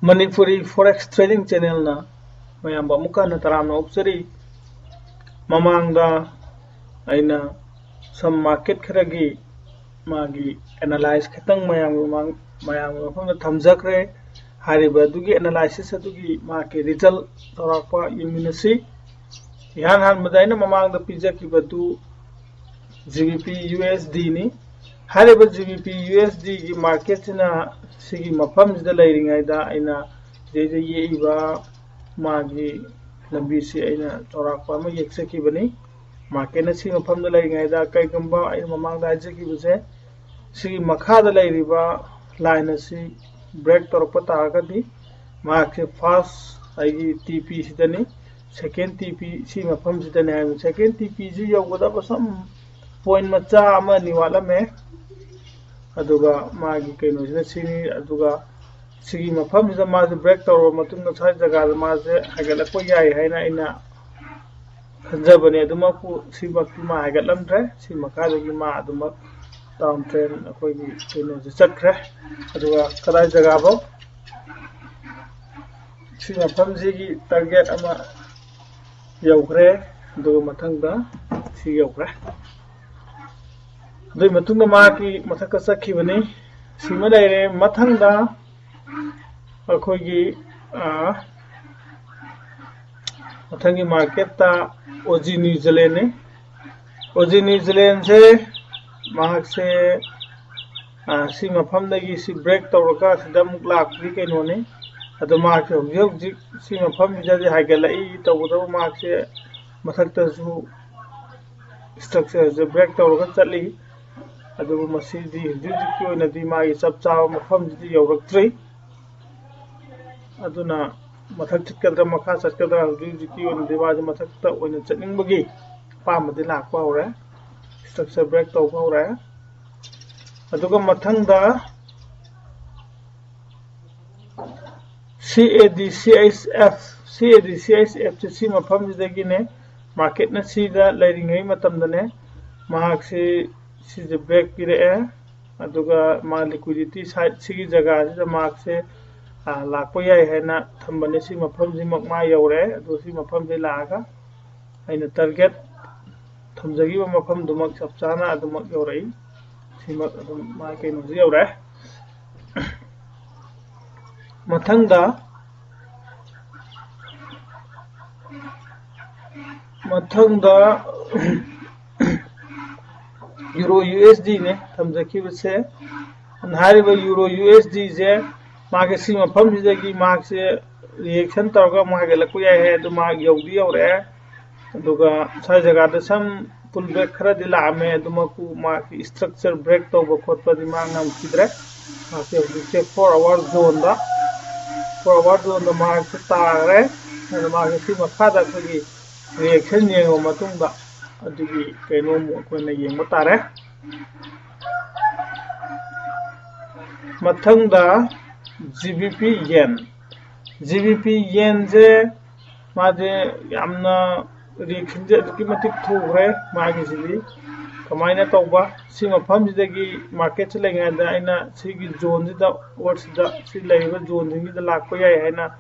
Manipuri Forex Trading Channel na mayam ba muka na taram na obseri mamangda aina some market kharagi magi analyze khatang mayam mafam na thamjakre hariba dugi analysis adugi maki result torakpa yiminasi yan han madaina mamangda pijaki badu GBP USD ni hariba GBP USD gi market na sigi mafam da lairingai da aina jeje yeiba magi lambi si aina torakpa ma yeksaki bani market na si mafam da lairingai da kai gamba aina mamangda ajaki buse sigi makha da lairiba line si break torakpa taragadi market first aigi TP sidani second TP si mafam sidani hai second TP ji yogada basam point macha ama ni wala me aduga magi kaino sina sini aduga sigi mafam sida ma break tawro matung sai jaga ma se hagala ko yai haina ina khanjabani aduma ku si bakti ma hagalamdre si makadagi ma aduma down trend akoi gi kaino se chakre aduga kadai jaga bo si mafam sigi target ama yaukre aduga mathangda si yaukre doi matungda maki mathaka sakhibani sima daire mathangda akhoigi mathangi market ta OG New Zealand ne OG New Zealand se mahak se si mafam dagi si break tawraka sidam lakri kaino ne adu mahak hojik si mafam jadi haigalai tawda mahak se mathakta su structure se break tawraka chatli adubu masidi hujiki oina di magi chapcha mafam di yawraktri aduna mathak chitkadra makha chatkadra hujiki oina di magi mathakta oina chatningbagi pamadi lakpa hore structure break tawba hore aduga mathangda CAD/CHF si mafam dagi ne market na sida lairingai matamda ne mahak si the break pire aduga ma liquidity side sigi jaga sida mark se lakpo yai haina thambane si mafam ji makma yaure adu si mafam ji laga aina target thamjagi ba mafam dumak chapchana adumak yaurai si ma kaino ji yaure mathangda Euro USD ne thamjaki base hariba Euro USD je mage si mafam sidagi mag se reaction targa mage lakku yai hai adu mag yaudi yaure aduga sai jaga da sam pullback khara dila ame aduma ku mag structure break tawba khotpa di mag nam kidre ase se 4 hour zone da mag se tare adu mag si makha da khagi reaction yengo matungda adugi kaino mo koina yengba tare mathangda GBP yen je maje yamna reaction je ki matik thugre magi sidi kamaina tawba si mafam sidagi market se lenga da aina sigi zone da words da si leiba zone singi da lakpa yai haina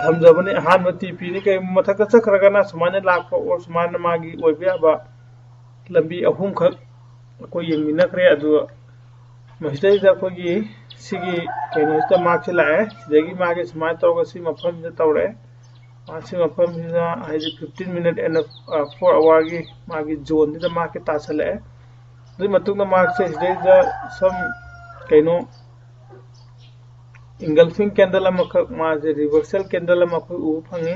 thamjabani han TP ni kai mathaka chakragana samane lakpa or samane magi oibya ba lambi ahum khak ko yengmina kre adu masdai da ko gi sigi kaino sta mark se lae sidagi magi samane tawga si mafam da tawre si mafam da haji 15 minute and 4 hour gi magi zone da market ta sale dui matungna mark se sidai da some kaino engulfing candle amakak maje reversal candle amakoi u phangi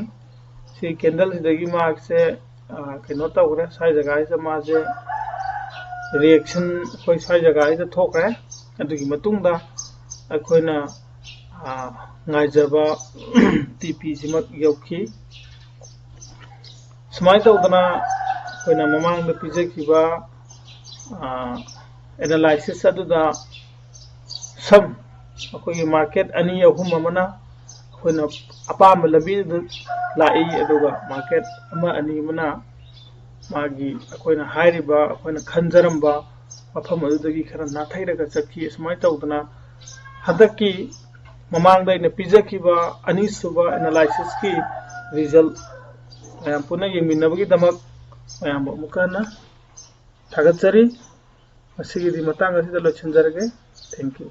si candle sidagi mark se kaino tawre sai jaga isa maje reaction koi sai jaga isa thokre adugi matungda akoina ngaijaba TP simak yauki smai tawdana koina mamang da pijakiba analysis aduda sam akoi market ani ahum amana koina apam labi lai aduga market ama ani mana magi akoina hairiba akoina khanjaramba mafam adudagi khara na thairaga chakhi smai tawdana hadaki ममांग दैना पिजखिबा अनीसुबा analysis की result मैम पुनः येंमिनबगी दमक मैम मुकाना थागतसरी मसिगिदी मतंग असिदा लोचनजरगे थैंक यू।